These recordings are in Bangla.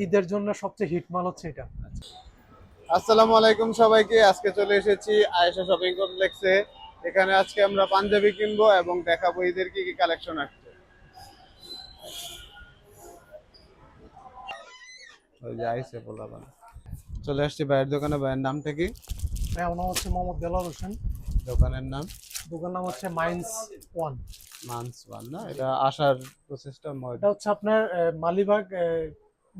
ঈদের জন্য সবচেয়ে হিট মাল হচ্ছে এটা। আসসালামু আলাইকুম সবাইকে। আজকে চলে এসেছি আয়েশা শপিং কমপ্লেক্সে। এখানে আজকে আমরা পাঞ্জাবি কিনবো এবং দেখাবো ঈদের কি কি কালেকশন আসছে। ওই যে আইসে বলাবান চলে আসছি ভাইয়ের দোকানে। ভাইয়ের নামটা কি? ভাই, আমার নাম হচ্ছে মোহাম্মদ দেলাওয়ার হোসেন। দোকানের নাম? দোকান নাম হচ্ছে মাইন্স ওয়ান। মান্স ওয়ান না? এটা আসার প্রসেসটা এটা হচ্ছে আপনার মালিবাগ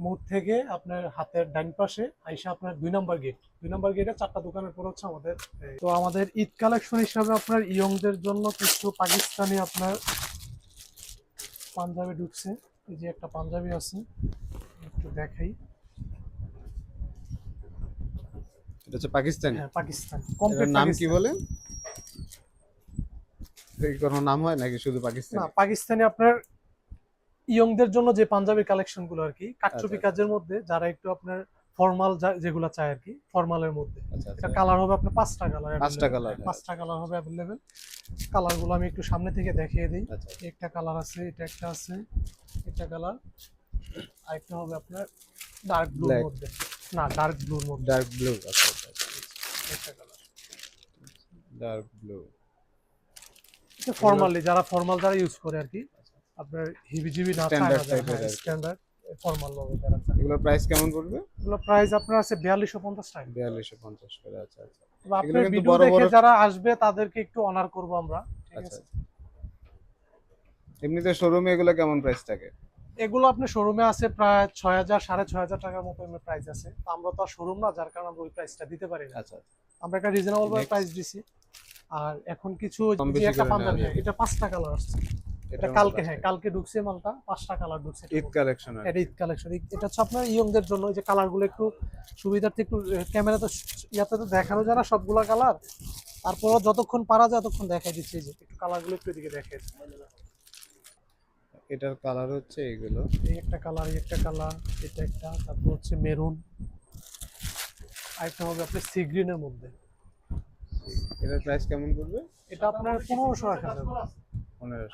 মোড় থেকে আপনার হাতের ডান পাশে আইসা আপনার 2 নম্বর গেট। 2 নম্বর গেটে 4টা দোকানের পর হচ্ছে আমাদের। তো আমাদের ঈদ কালেকশন হিসাবে আপনার ইয়ংদের জন্য কিছু পাকিস্তানি আপনার পাঞ্জাবি ঢুকছে। এই যে একটা পাঞ্জাবি আছে, একটু দেখাই। এটা হচ্ছে পাকিস্তানি? হ্যাঁ, পাকিস্তানি এটার কমপ্লিট। নাম কি বলে? এর কোনো নাম হয় নাকি শুধু না, পাকিস্তানি? পাকিস্তানি আপনার ইয়ংদের জন্য যে পাঞ্জাবি কালেকশন গুলো আর কি, কাটচুপি আচ্ছা, কাজের মধ্যে যারা একটু আপনার ফর্মাল যেগুলো চায় আর কি, ফর্মালের মধ্যে। আচ্ছা, আচ্ছা। এটা কালার হবে আপনার 5টা কালার। 5টা কালার? 5টা কালার হবে অ্যাভেলেবেল। কালার গুলো আমি একটু সামনে থেকে দেখিয়ে দিই। আচ্ছা, একটা কালার আছে, এটা একটা আছে, এটা কালার। আর একটা হবে আপনার ডার্ক ব্লুর ব্ল্যাক? মধ্যে। না, ডার্ক ব্লুর মধ্যে ডার্ক ব্লু? আচ্ছা আচ্ছা, একটা কালার। Dark blue. এটা ফর্মালি যারা ইউজ করে আর কি, আপনার হিবিজিবি না চায় না স্ট্যান্ডার্ড যারা, টাইপের আর কি। স্ট্যান্ডার্ড ফর্মাল হবে যারা চায়। এগুলোর প্রাইস কেমন পড়বে? এগুলো প্রাইস আপনার আছে 4250 টাকা। 4250 করে? আচ্ছা আচ্ছা। তবে এগুলো আপনার কিন্তু ভিডিও বড় দেখে বড়। যারা আসবে তাদেরকে একটু অনার করব আমরা, ঠিক আচ্ছা আছে। আচ্ছা। এমনিতে শোরুমে এগুলো কেমন প্রাইস থাকে? এগুলো আপনার শোরুমে আছে প্রায় 6000 6500 টাকার মতো এমনি প্রাইস আছে। তো আমরা তো আর শোরুম না, যার কারণে আমরা ওই প্রাইসটা দিতে পারি না। আচ্ছা আচ্ছা। আমরা একটা রিজনেবল নেক্সট প্রাইস দিছি। আর এখন কিছু কম যে বেশি একটা করে নেওয়া পাঞ্জাবি, যাবে। এটা 5টা কালার আসছে। এটা এটার কালকে, মধ্যে হ্যাঁ 5 কালকে ঢুকছে মালটা, 5টা কালার ঢুকছে এটার ঈদ মধ্যে। কালেকশন আর এটা কি। ঈদ কালেকশন। এটা হচ্ছে আপনার ইয়ংদের জন্য। এই যে কালারগুলো একটু সুবিধার্থে একটু ক্যামেরা তো ইয়াতে তো দেখানো যায় না সবগুলা কালার, তারপর যতক্ষণ পারা যায় ততক্ষণ দেখাই দিচ্ছি। এই যে একটু কালারগুলো একটু এদিকে দেখাই। এটার কালার হচ্ছে এইগুলো। এই একটা কালার, এই একটা কালার, এটা একটা, তারপর হচ্ছে মেরুন, আরেকটা হবে আপনার সি গ্রিনের মধ্যে। এটার প্রাইস কেমন পড়বে? এটা আপনার 1500 রাখা যাবে। 1500।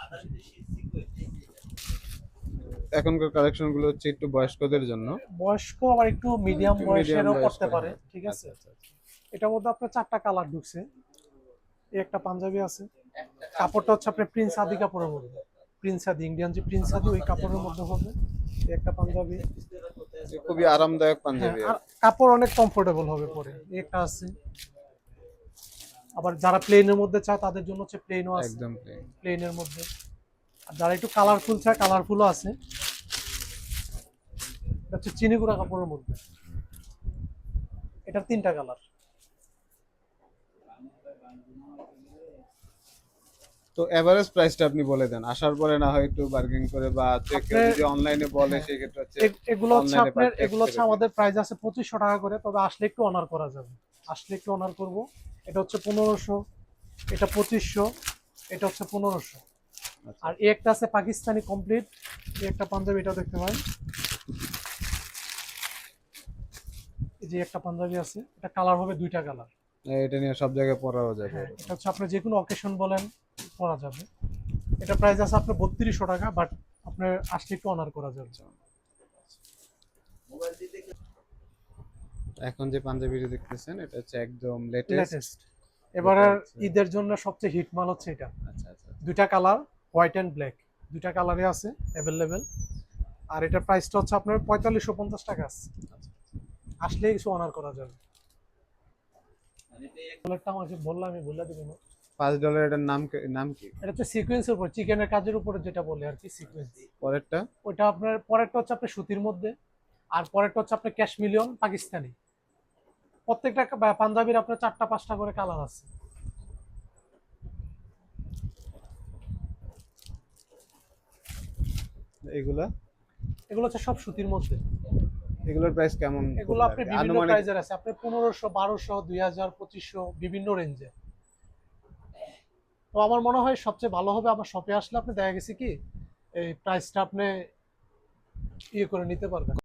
এখনকার কালেকশন গুলো হচ্ছে একটু বয়স্কদের জন্য। বয়স্ক আবার একটু মিডিয়াম একটু মিডিয়াম বয়সেরও বয়স্ক, পড়তে পারে, হ্যাঁ। ঠিক আছে। আচ্ছা আচ্ছা আচ্ছা। এটার মধ্যে আপনার 4টা কালার ঢুকছে। এই একটা পাঞ্জাবি আছে, কাপড়টা হচ্ছে আপনার প্রিন্স আদি কাপড়ের মধ্যে। প্রিন্স আদি, ইন্ডিয়ান যে প্রিন্স আদি ওই কাপড়ের মধ্যে হবে। এই একটা পাঞ্জাবি। এ খুবই আরামদায়ক হ্যাঁ, পাঞ্জাবি আর আর কি। কাপড় অনেক কমফোর্টেবল হবে পরে। এই একটা আছে। আবার যারা প্লেনের মধ্যে চায় তাদের জন্য হচ্ছে প্লেনও আছে, একদম প্লেন। প্লেনের মধ্যে। আর যারা একটু কালারফুল চায় কালারফুলও আছে। এটা হচ্ছে চিনি গুঁড়া কাপড়ের মধ্যে। এটার 3টা কালার। তো এভারেজ প্রাইসটা আপনি বলে দেন, আসার পরে না হয় একটু বার্গেনিং করে বা কেউ আপনার যদি অনলাইনে বলে হ্যাঁ, সেই ক্ষেত্রে হচ্ছে এগুলো হচ্ছে অনলাইনে আপনার, টেক্সট এগুলো করে হচ্ছে দিন। আমাদের প্রাইস আছে 2500 টাকা করে। তবে আসলে একটু অনার করা যাবে, আসলে একটু অনার করব। এটা হচ্ছে 1500, এটা 2500, এটা হচ্ছে 1500। আচ্ছা আর এই একটা আছে পাকিস্তানি কমপ্লিট, এই একটা পাঞ্জাবি, এটাও দেখতে পারেন। এই যে একটা পাঞ্জাবি আছে, এটা কালার হবে 2টা কালার। এটা নিয়ে সব জায়গায় পরাও যাবে হ্যাঁ, এরকম। এটা হচ্ছে আপনার যে কোনো অকেশন বলেন পরা যাবে। এটা প্রাইস আছে আপনার 3200 টাকা, বাট আপনার আসলে একটু অনার করা যাবে। এখন যে পাঞ্জাবিটা দেখতেছেন এটা হচ্ছে একদম লেটেস্ট। লেটেস্ট। এবার ঈদের জন্য সবচেয়ে হিট মাল হচ্ছে এটা। আচ্ছা আচ্ছা। 2টা কালার, হোয়াইট অ্যান্ড ব্ল্যাক, 2টা কালারে আছে অ্যাভেলেবেল। আর এটার প্রাইসটা হচ্ছে আপনার 4550 টাকা আছে। আসলে কিছু অনার করা যাবে। কালারটা আমাকে বললাম, আমি বলে দেবো না। $5 এটার নাম কি? এটা হচ্ছে সিকোয়েন্সের উপর, চিকেনের কাজের উপরে যেটা বলে আর কি, সিকোয়েন্স। পরেরটা? ওইটা আপনার পরেরটা হচ্ছে আপনার সুতির মধ্যে। আর পরেরটা হচ্ছে আপনার ক্যাশমিলিয়ন পাকিস্তানি। প্রত্যেকটা পাঞ্জাবির আপনার 4টা 5টা করে কালার আছে। এগুলা? এগুলো হচ্ছে সব সুতির মধ্যে। এগুলোর প্রাইস কেমন এগুলো পড়বে আর আপনি কি? বিভিন্ন আনুমানিক? প্রাইজের আছে, আপনি 1500, 1200, 2000, 2500, বিভিন্ন রেঞ্জে। তো আমার মনে হয় সবচেয়ে ভালো হবে আমার শপে আসলে আপনি দেখা গেছে কি এই প্রাইসটা আপনি ইয়ে করে নিতে পারবেন।